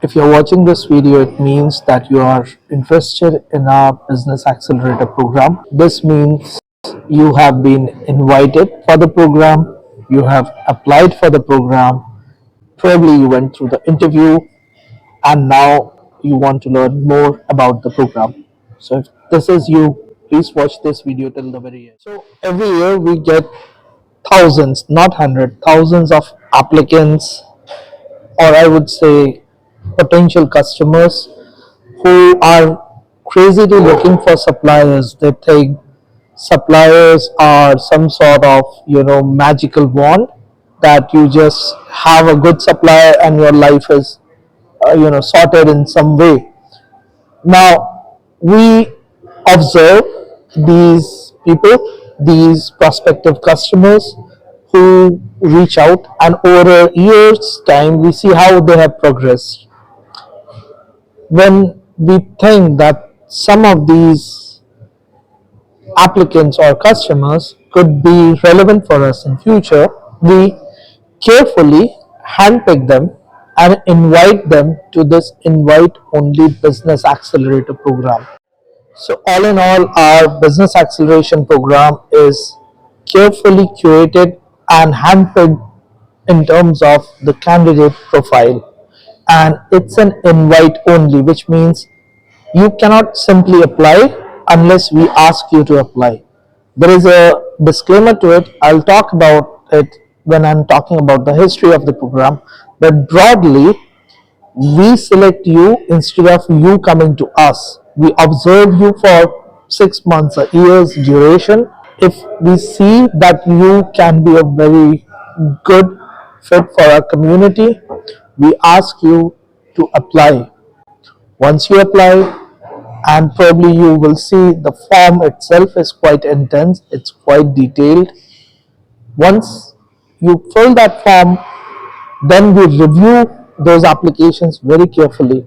If you're watching this video, it means that you are interested in our Business Accelerator program. This means you have been invited for the program, you have applied for the program, probably you went through the interview, and now you want to learn more about the program. So, if this is you, please watch this video till the very end. So, every year we get thousands, not hundred, thousands of applicants, or I would say potential customers who are crazily looking for suppliers. They think suppliers are some sort of magical wand that you just have a good supplier and your life is sorted in some way. Now we observe these people, these prospective customers who reach out, and over a year's time we see how they have progressed. When we think that some of these applicants or customers could be relevant for us in future, we carefully handpick them and invite them to this invite only business accelerator program. So all in all, our business acceleration program is carefully curated and handpicked in terms of the candidate profile, and it's an invite only, which means you cannot simply apply unless we ask you to apply. There is a disclaimer to it. I'll talk about it when I'm talking about the history of the program. But broadly, we select you instead of you coming to us. We observe you for 6 months, a year's duration. If we see that you can be a very good fit for our community, we ask you to apply. Once you apply, and probably you will see the form itself is quite intense, it's quite detailed. Once you fill that form, then we review those applications very carefully.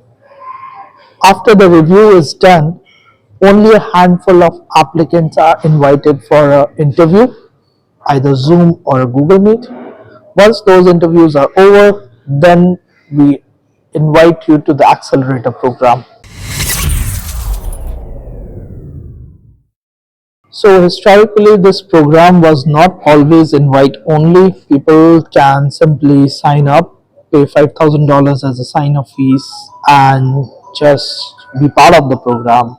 After the review is done, only a handful of applicants are invited for an interview, either Zoom or a Google Meet. Once those interviews are over, then we invite you to the accelerator program. So historically, this program was not always invite only. People can simply sign up, pay $5,000 as a sign-up fees, and just be part of the program.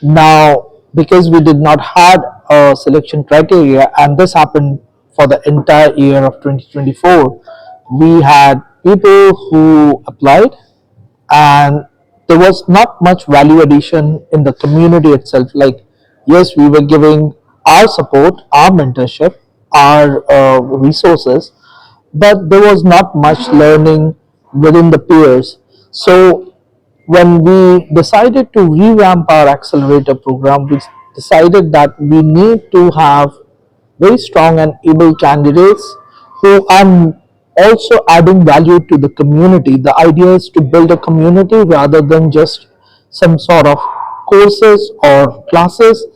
Now, because we did not had a selection criteria, and this happened for the entire year of 2024, we had people who applied, and there was not much value addition in the community itself. Like, yes, we were giving our support, our mentorship, our resources, but there was not much learning within the peers. So when we decided to revamp our accelerator program, we decided that we need to have very strong and able candidates who are also adding value to the community. The idea is to build a community rather than just some sort of courses or classes,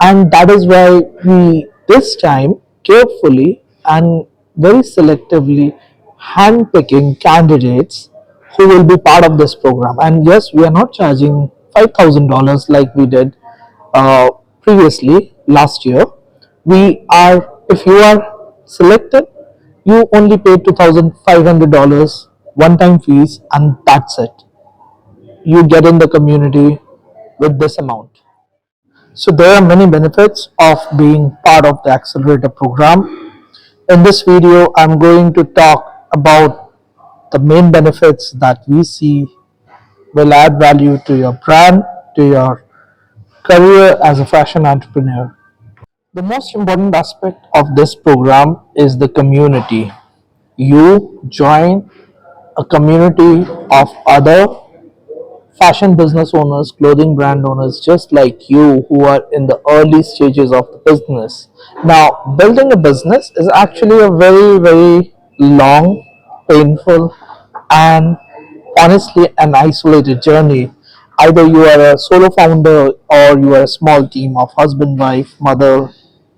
and that is why we this time carefully and very selectively handpicking candidates who will be part of this program. And yes, we are not charging $5,000 like we did uh, previously last year. We are, if you are selected, you only pay $2,500 one-time fees, and that's it. You get in the community with this amount. So there are many benefits of being part of the accelerator program. In this video, I'm going to talk about the main benefits that we see will add value to your brand, to your career as a fashion entrepreneur. The most important aspect of this program is the community. You join a community of other fashion business owners, clothing brand owners just like you who are in the early stages of the business. Now, building a business is actually a very, very long, painful, and honestly an isolated journey. Either you are a solo founder or you are a small team of husband, wife, mother,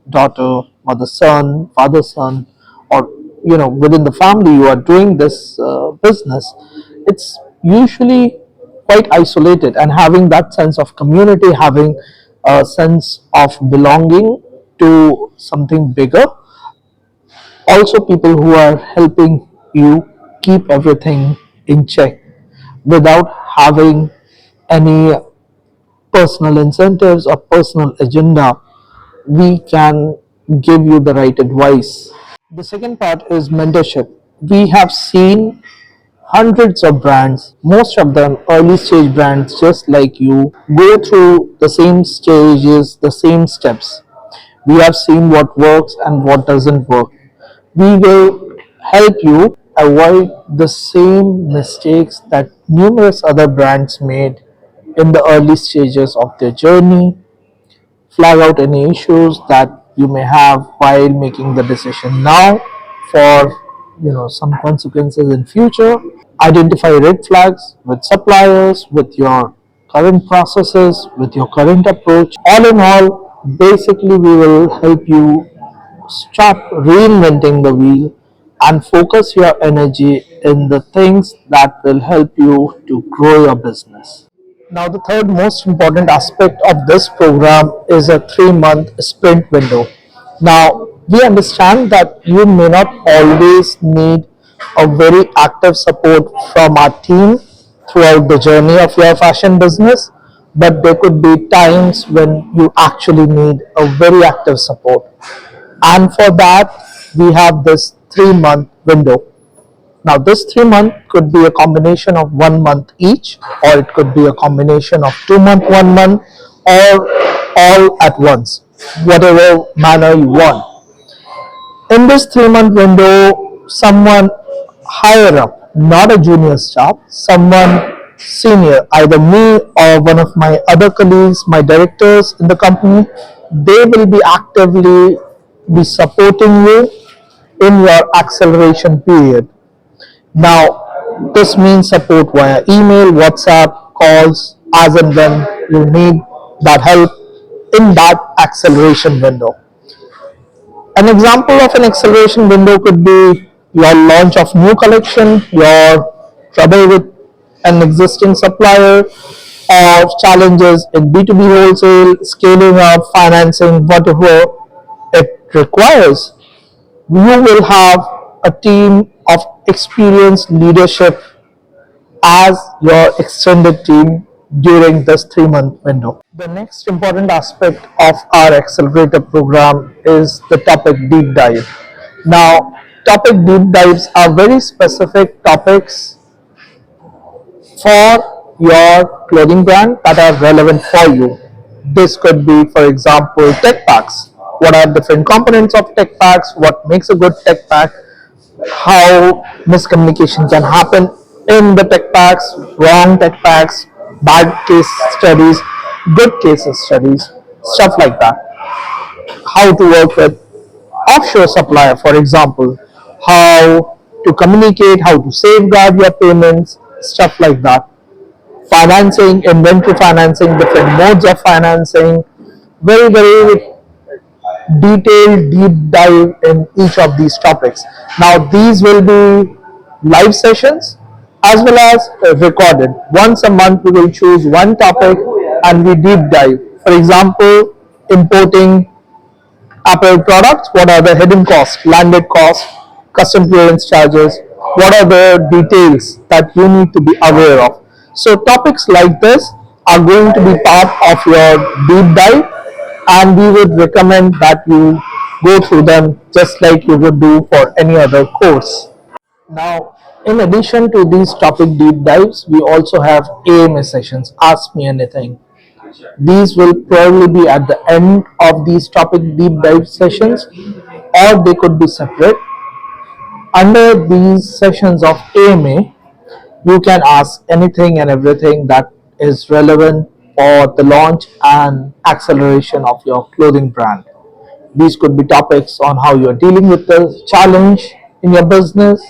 daughter, mother, son, father, son, or within the family you are doing this business. It's usually quite isolated, and having that sense of community, having a sense of belonging to something bigger, also people who are helping you keep everything in check without having any personal incentives or personal agenda. We can give you the right advice. The second part is mentorship. We have seen hundreds of brands, most of them early stage brands just like you, go through the same stages, the same steps. We have seen what works and what doesn't work. We will help you avoid the same mistakes that numerous other brands made in the early stages of their journey, flag out any issues that you may have while making the decision now for some consequences in future. Identify red flags with suppliers, with your current processes, with your current approach. All in all, basically we will help you stop reinventing the wheel and focus your energy in the things that will help you to grow your business. Now, the third most important aspect of this program is a 3-month sprint window. Now, we understand that you may not always need a very active support from our team throughout the journey of your fashion business, but there could be times when you actually need a very active support. And for that, we have this 3-month window. Now, this 3 month could be a combination of 1 month each, or it could be a combination of 2 month, 1 month, or all at once, whatever manner you want. In this 3 month window, someone higher up, not a junior staff, someone senior, either me or one of my other colleagues, my directors in the company, they will be actively be supporting you in your acceleration period. Now, this means support via email, WhatsApp, calls, as and when you need that help in that acceleration window. An example of an acceleration window could be your launch of new collection, your trouble with an existing supplier, or challenges in B2B wholesale, scaling up, financing, whatever it requires. You will have a team of experienced leadership as your extended team during this 3 month window. The next important aspect of our accelerator program is the topic deep dive. Now, topic deep dives are very specific topics for your clothing brand that are relevant for you. This could be, for example, tech packs. What are different components of tech packs? What makes a good tech pack? How miscommunication can happen in the tech packs, wrong tech packs, bad case studies, good cases studies, stuff like that. How to work with offshore supplier, for example, how to communicate, how to safeguard your payments, stuff like that. Financing, inventory financing, different modes of financing, very, very detailed deep dive in each of these topics. Now, these will be live sessions as well as recorded. Once a month, we will choose one topic and we deep dive. For example, importing Apple products, what are the hidden costs, landed costs, custom clearance charges, what are the details that you need to be aware of. So topics like this are going to be part of your deep dive, and we would recommend that you go through them just like you would do for any other course. Now, in addition to these topic deep dives, we also have AMA sessions, Ask Me Anything. These will probably be at the end of these topic deep dive sessions, or they could be separate. Under these sessions of AMA, you can ask anything and everything that is relevant for the launch and acceleration of your clothing brand. These could be topics on how you're dealing with the challenge in your business,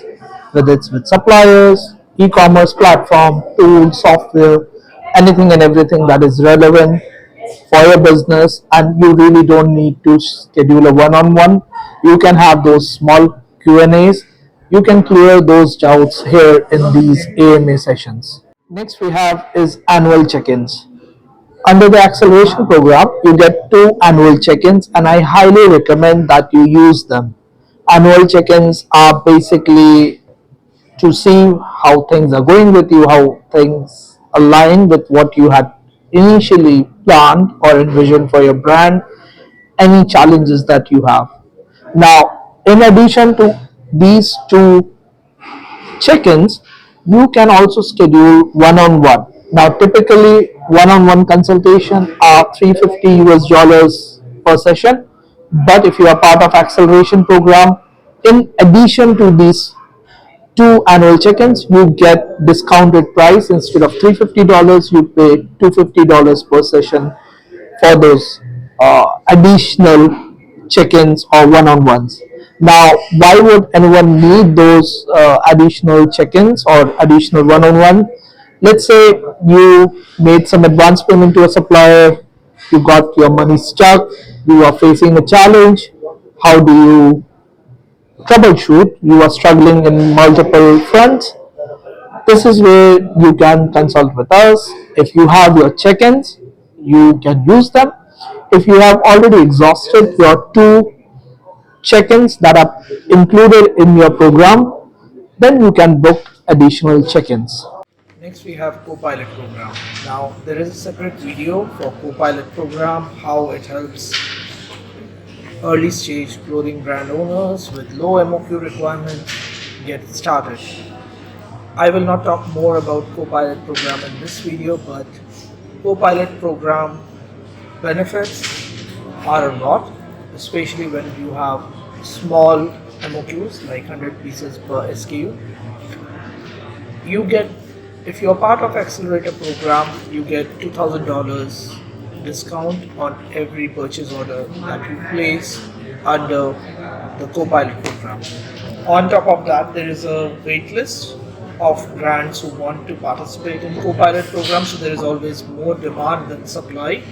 whether it's with suppliers, e-commerce platform, tools, software, anything and everything that is relevant for your business, and you really don't need to schedule a one-on-one. You can have those small Q&As You can clear those doubts here in these AMA sessions. Next we have is annual check-ins. Under the acceleration program, you get two annual check-ins and I highly recommend that you use them. Annual check-ins are basically to see how things are going with you, how things align with what you had initially planned or envisioned for your brand, any challenges that you have. Now, in addition to these two check-ins, you can also schedule one-on-one. Now, typically, one-on-one consultation are 350 US dollars per session. But if you are part of acceleration program, in addition to these two annual check-ins, you get discounted price. Instead of $350, you pay $250 per session for those additional check-ins or one-on-ones. Now, why would anyone need those additional check-ins or additional one-on-one? Let's say you made some advance payment to a supplier, you got your money stuck, you are facing a challenge. How do you troubleshoot? You are struggling in multiple fronts. This is where you can consult with us. If you have your check-ins, you can use them. If you have already exhausted your two check-ins that are included in your program, then you can book additional check-ins. Next we have Copilot program. Now there is a separate video for Copilot program, how it helps early stage clothing brand owners with low MOQ requirements get started. I will not talk more about Copilot program in this video, but Copilot program benefits are a lot, especially when you have small MOQs like 100 pieces per SKU. You get, if you're part of Accelerator program, you get $2,000 discount on every purchase order that you place under the Copilot program. On top of that, there is a wait list of brands who want to participate in Copilot program, so there is always more demand than supply.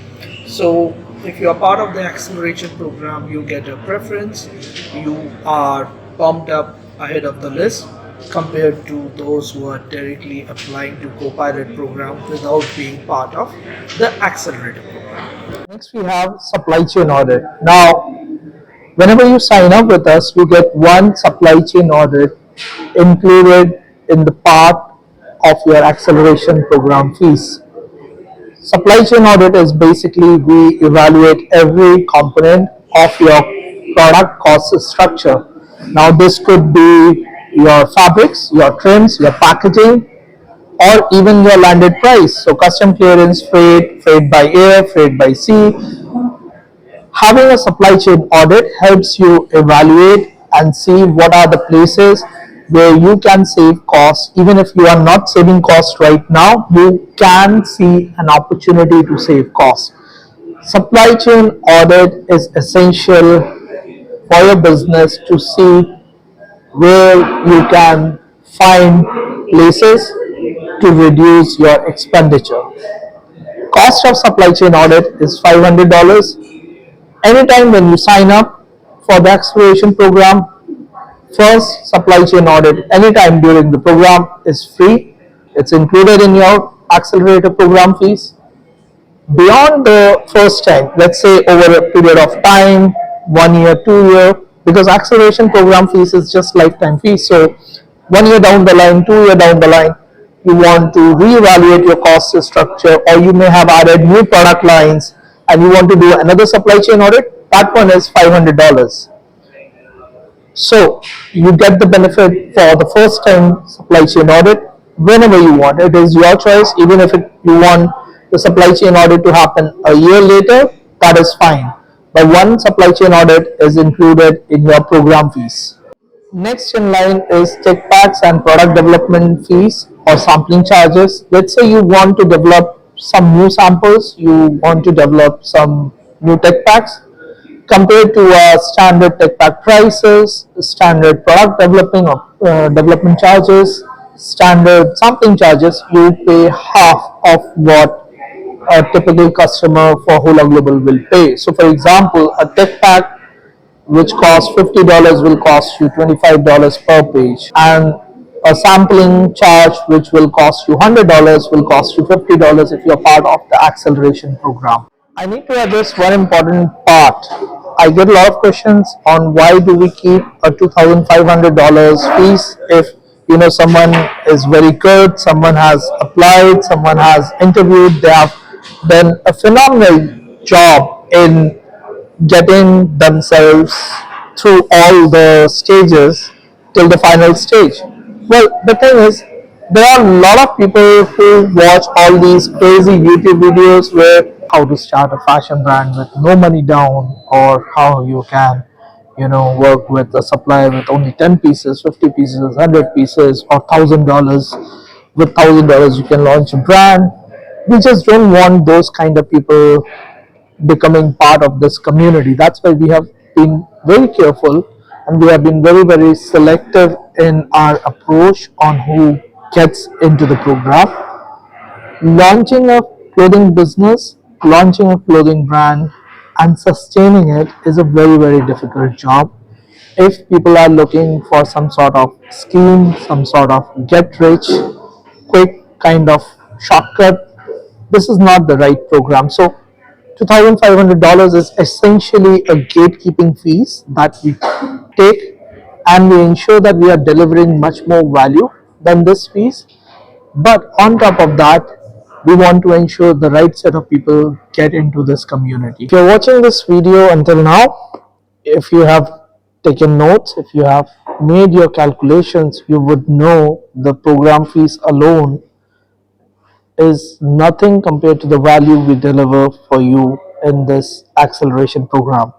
So if you are part of the acceleration program, you get a preference, you are bumped up ahead of the list compared to those who are directly applying to Copilot program without being part of the accelerator program. Next we have supply chain audit. Now, whenever you sign up with us, you get one supply chain audit included in the part of your acceleration program fees. Supply chain audit is basically we evaluate every component of your product cost structure. Now this could be your fabrics, your trims, your packaging, or even your landed price. So custom clearance, freight, freight by air, freight by sea. Having a supply chain audit helps you evaluate and see what are the places where you can save costs. Even if you are not saving costs right now, you can see an opportunity to save costs. Supply chain audit is essential for your business to see where you can find places to reduce your expenditure. Cost of supply chain audit is $500. Anytime when you sign up for the acceleration program, first supply chain audit anytime during the program is free. It's included in your accelerator program fees. Beyond the first time, let's say over a period of time, 1 year, 2 year, because acceleration program fees is just lifetime fees. So 1 year down the line, 2 year down the line, you want to reevaluate your cost structure, or you may have added new product lines and you want to do another supply chain audit. That one is $500. So you get the benefit for the first time supply chain audit whenever you want. It is your choice. Even if you want the supply chain audit to happen a year later, that is fine. But one supply chain audit is included in your program fees. Next in line is tech packs and product development fees or sampling charges. Let's say you want to develop some new samples, you want to develop some new tech packs. Compared to standard tech pack prices, standard product developing or development charges, standard sampling charges, you pay half of what a typical customer for Hula Global will pay. So, for example, a tech pack which costs $50 will cost you $25 per page, and a sampling charge which will cost you $100 will cost you $50 if you're part of the acceleration program. I need to address one important part. I get a lot of questions on why do we keep a $2,500 fees if someone is very good, someone has applied, someone has interviewed, they have done a phenomenal job in getting themselves through all the stages till the final stage. Well, the thing is, there are a lot of people who watch all these crazy YouTube videos where how to start a fashion brand with no money down, or how you can, work with a supplier with only 10 pieces, 50 pieces, 100 pieces, or $1,000. With $1,000, you can launch a brand. We just don't want those kind of people becoming part of this community. That's why we have been very careful, and we have been very, very selective in our approach on who gets into the program. Launching a clothing business, launching a clothing brand, and sustaining it is a very, very difficult job. If people are looking for some sort of scheme, some sort of get rich quick kind of shortcut, this is not the right program. So $2,500 is essentially a gatekeeping fees that we take, and we ensure that we are delivering much more value than this fees. But on top of that, we want to ensure the right set of people get into this community. If you're watching this video until now, if you have taken notes, if you have made your calculations, you would know the program fees alone is nothing compared to the value we deliver for you in this acceleration program.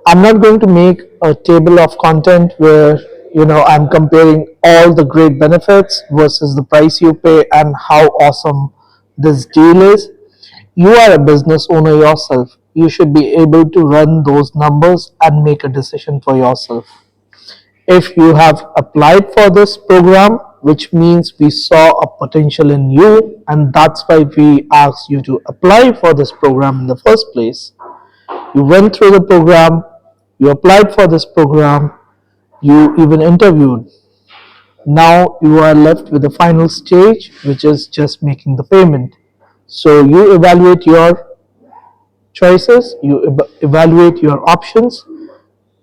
I'm not going to make a table of content where I'm comparing all the great benefits versus the price you pay and how awesome this deal is. You are a business owner yourself. You should be able to run those numbers and make a decision for yourself. If you have applied for this program, which means we saw a potential in you, and that's why we asked you to apply for this program in the first place. You went through the program, you applied for this program, you even interviewed. Now you are left with the final stage, which is just making the payment. So you evaluate your choices, you evaluate your options,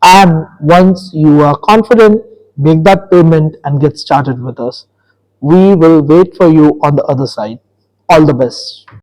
and once you are confident, make that payment and get started with us. We will wait for you on the other side. All the best.